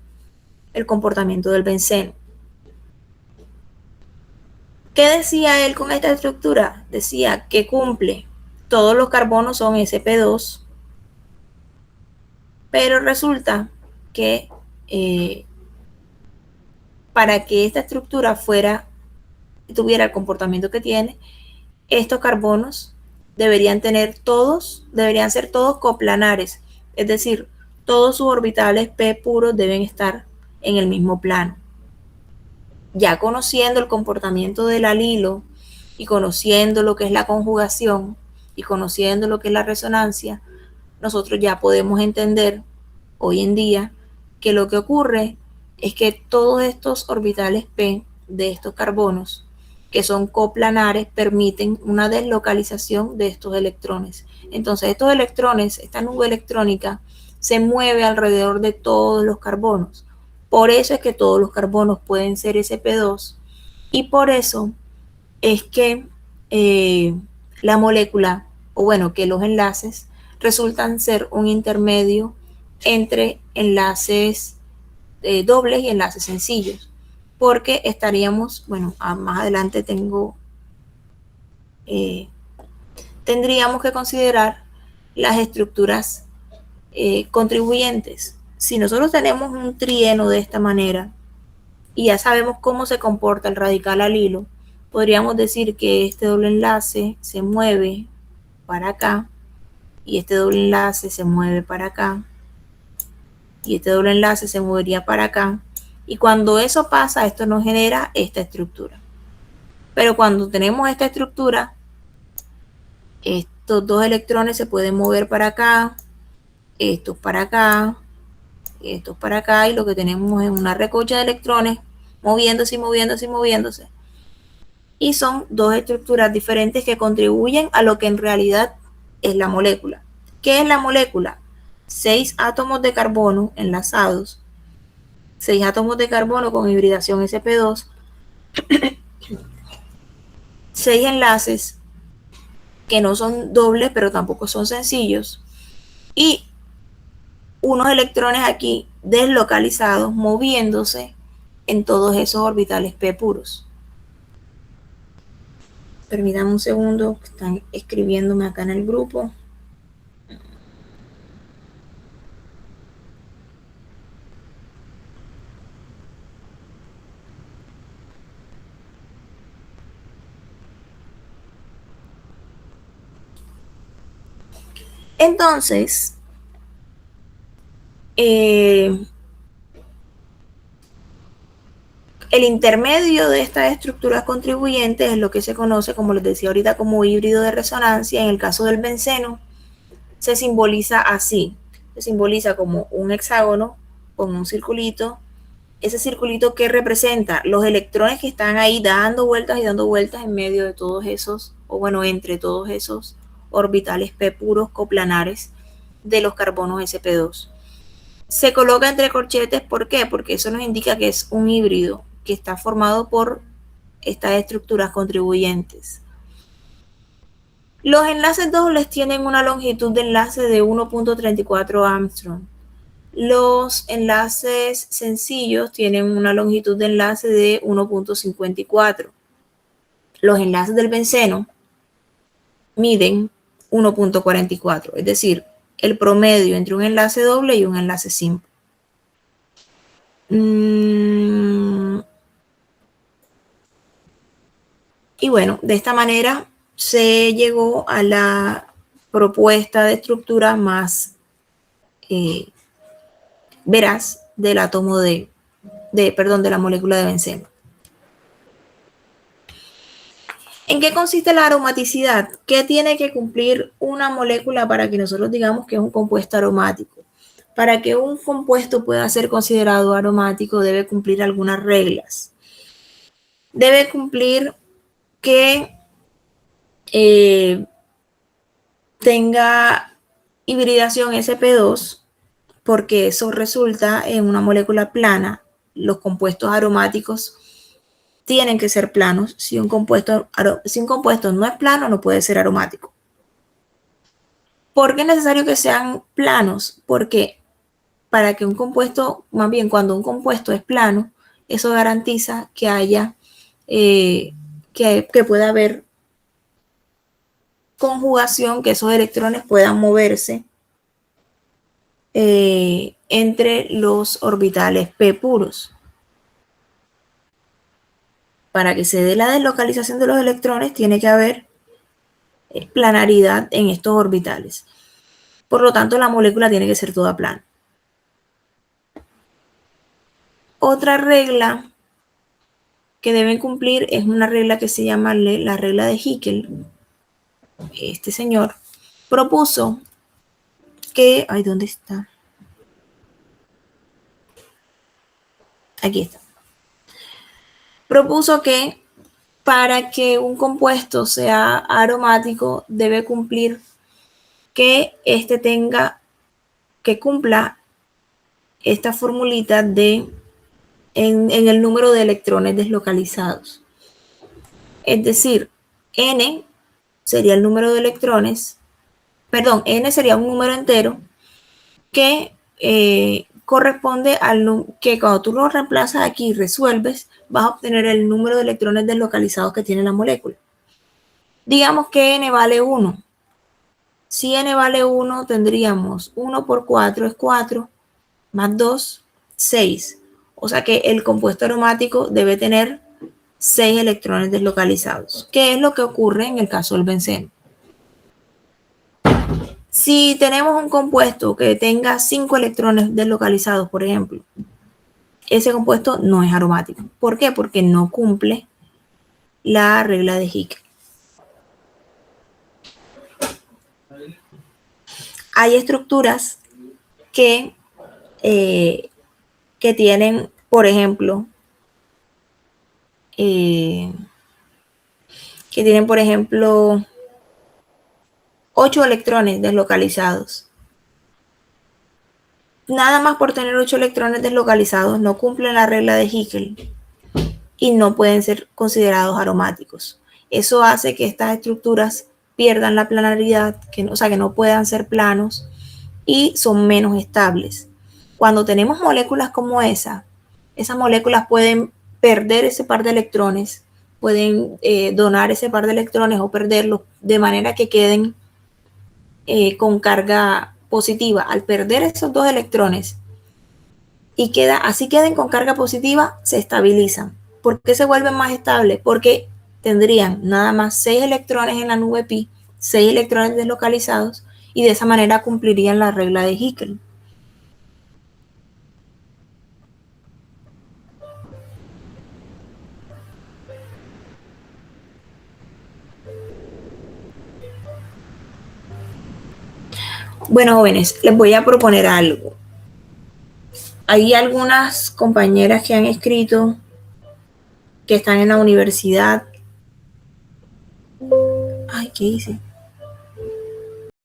el comportamiento del benceno. ¿Qué decía él con esta estructura? Decía que cumple, todos los carbonos son sp2, pero resulta que para que esta estructura tuviera el comportamiento que tiene, estos carbonos deberían ser todos coplanares, es decir, todos sus orbitales p puros deben estar en el mismo plano. Ya conociendo el comportamiento del alilo y conociendo lo que es la conjugación y conociendo lo que es la resonancia, nosotros ya podemos entender hoy en día que lo que ocurre es que todos estos orbitales p de estos carbonos que son coplanares permiten una deslocalización de estos electrones. Entonces estos electrones, esta nube electrónica se mueve alrededor de todos los carbonos. Por eso es que todos los carbonos pueden ser sp2 y por eso es que la molécula, o bueno, que los enlaces resultan ser un intermedio entre enlaces dobles y enlaces sencillos, porque estaríamos, bueno, más adelante tendríamos que considerar las estructuras contribuyentes. Si nosotros tenemos un trieno de esta manera y ya sabemos cómo se comporta el radical alilo, podríamos decir que este doble enlace se mueve para acá y este doble enlace se mueve para acá y este doble enlace se movería para acá, y cuando eso pasa, esto nos genera esta estructura. Pero cuando tenemos esta estructura, estos dos electrones se pueden mover para acá, estos para acá, estos para acá, y lo que tenemos es una recocha de electrones moviéndose y moviéndose y moviéndose. Y son dos estructuras diferentes que contribuyen a lo que en realidad es la molécula. ¿Qué es la molécula? 6 átomos de carbono enlazados, 6 átomos de carbono con hibridación sp2, 6 enlaces que no son dobles pero tampoco son sencillos, y unos electrones aquí deslocalizados moviéndose en todos esos orbitales p puros. Permítanme un segundo, están escribiéndome acá en el grupo. Entonces, el intermedio de estas estructuras contribuyentes es lo que se conoce, como les decía ahorita, como híbrido de resonancia. En el caso del benceno, se simboliza así. Se simboliza como un hexágono con un circulito. Ese circulito que representa los electrones que están ahí dando vueltas y dando vueltas en medio de todos esos, o bueno, entre todos esos orbitales p puros coplanares de los carbonos sp2. Se coloca entre corchetes, ¿por qué? Porque eso nos indica que es un híbrido que está formado por estas estructuras contribuyentes. Los enlaces dobles tienen una longitud de enlace de 1.34 Armstrong. Los enlaces sencillos tienen una longitud de enlace de 1.54. Los enlaces del benceno miden 1.44, es decir, el promedio entre un enlace doble y un enlace simple. Y bueno, de esta manera se llegó a la propuesta de estructura más veraz del átomo de la molécula de benceno. ¿En qué consiste la aromaticidad? ¿Qué tiene que cumplir una molécula para que nosotros digamos que es un compuesto aromático? Para que un compuesto pueda ser considerado aromático, debe cumplir algunas reglas. Debe cumplir que tenga hibridación sp2, porque eso resulta en una molécula plana. Los compuestos aromáticos tienen que ser planos. Si un compuesto no es plano, no puede ser aromático. ¿Por qué es necesario que sean planos? Porque para que un compuesto, más bien cuando un compuesto es plano, eso garantiza que haya, que pueda haber conjugación, que esos electrones puedan moverse entre los orbitales p puros. Para que se dé la deslocalización de los electrones, tiene que haber planaridad en estos orbitales. Por lo tanto, la molécula tiene que ser toda plana. Otra regla que deben cumplir es una regla que se llama la regla de Hickel. Este señor propuso que... Ay, ¿dónde está? Aquí está. Propuso que para que un compuesto sea aromático debe cumplir que cumpla esta formulita en el número de electrones deslocalizados. Es decir, N sería el número de electrones, perdón, N sería un número entero que corresponde al que cuando tú lo reemplazas aquí y resuelves, vas a obtener el número de electrones deslocalizados que tiene la molécula. Digamos que N vale 1. Si N vale 1, tendríamos 1 por 4 es 4, más 2, 6. O sea que el compuesto aromático debe tener 6 electrones deslocalizados. ¿Qué es lo que ocurre en el caso del benceno? Si tenemos un compuesto que tenga 5 electrones deslocalizados, por ejemplo, ese compuesto no es aromático. ¿Por qué? Porque no cumple la regla de Hickel. Hay estructuras que tienen, por ejemplo, que tienen, por ejemplo, 8 electrones deslocalizados. Nada más por tener 8 electrones deslocalizados no cumplen la regla de Hickel y no pueden ser considerados aromáticos. Eso hace que estas estructuras pierdan la planaridad, o sea, que no puedan ser planos y son menos estables. Cuando tenemos moléculas como esas moléculas pueden perder ese par de electrones, pueden donar ese par de electrones o perderlos de manera que queden con carga positiva. Al perder esos 2 electrones y así queden con carga positiva, se estabilizan. ¿Por qué se vuelven más estables? Porque tendrían nada más 6 electrones en la nube pi, 6 electrones deslocalizados, y de esa manera cumplirían la regla de Hickel. Bueno, jóvenes, les voy a proponer algo. Hay algunas compañeras que han escrito que están en la universidad. Ay, ¿qué hice?